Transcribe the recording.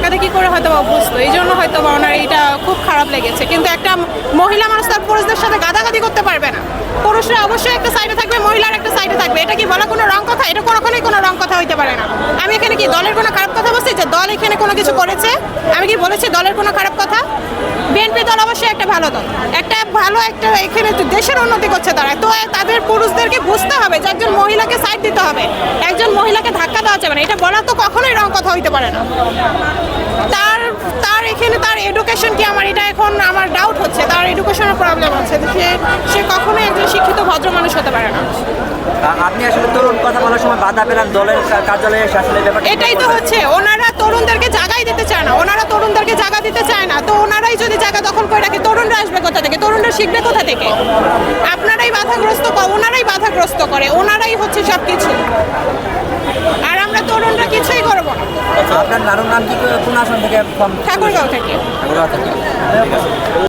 দেখাদেখি করে হয়তো অভ্যস্ত, এই জন্য হয়তো ওনার এটা খুব খারাপ লেগেছে। কিন্তু একটা মহিলা মানুষ তার পুরুষদের সাথে গাদাগাদি করতে পারবে না। পুরুষরা অবশ্যই একটা সাইডে থাকবে, মহিলার একটা সাইডে থাকবে। এটা কি বলা কোনো রং কথা? এটা কখনোই কোনো রং কথা হইতে পারে না। আমি এখানে কি দলের কোনো খারাপ কথা বলছি যে দল এখানে কোনো কিছু করেছে? আমি কি বলেছি দলের কোনো খারাপ কথা? বিএনপি দল অবশ্যই একটা ভালো দল, একটা ভালো একটা এখানে দেশের উন্নতি করছে তারা। তো তাদের পুরুষদেরকে বুঝতে হবে যে একজন মহিলাকে সাইড দিতে হবে, একজন মহিলাকে ধাক্কা দেওয়া যাবে না। এটা বলা তো কখনোই রং কথা হইতে পারে না। তার তার এখানে তার এডুকেশন কি, আমার এটা এখন আমার ডাউট হচ্ছে। তার এডুকেশনের প্রবলেম আছে, সে কখনোই একজন শিক্ষিত ভদ্র মানুষ হতে পারে না। আপনি আসলে তরুণ কথা বলার সময় বাধা পেলেন দলের কার্যালয়ে এসে, আসলে ব্যাপারটা এটাই তো হচ্ছে, ওনারা তরুণদেরকে জায়গায় দিতে চায় না, ওনারা তরুণদেরকে জায়গা দিতে চায় না। তো ওনারাই যদি জায়গা দখল করে রাখে, তরুণরা আসবে কোথা থেকে? তরুণরা শিখবে কোথা থেকে? আপনারাই বাধাগ্রস্ত, ওনারাই বাধাগ্রস্ত করে, ওনারাই হচ্ছে সব কিছু। আর আমরা তরুণরা কিছুই করবো না। আপনার নানুর নাম কি, কোন আসন থেকে? ঠাকুরগাঁও থেকে। ঠাকুরগাঁও থেকে।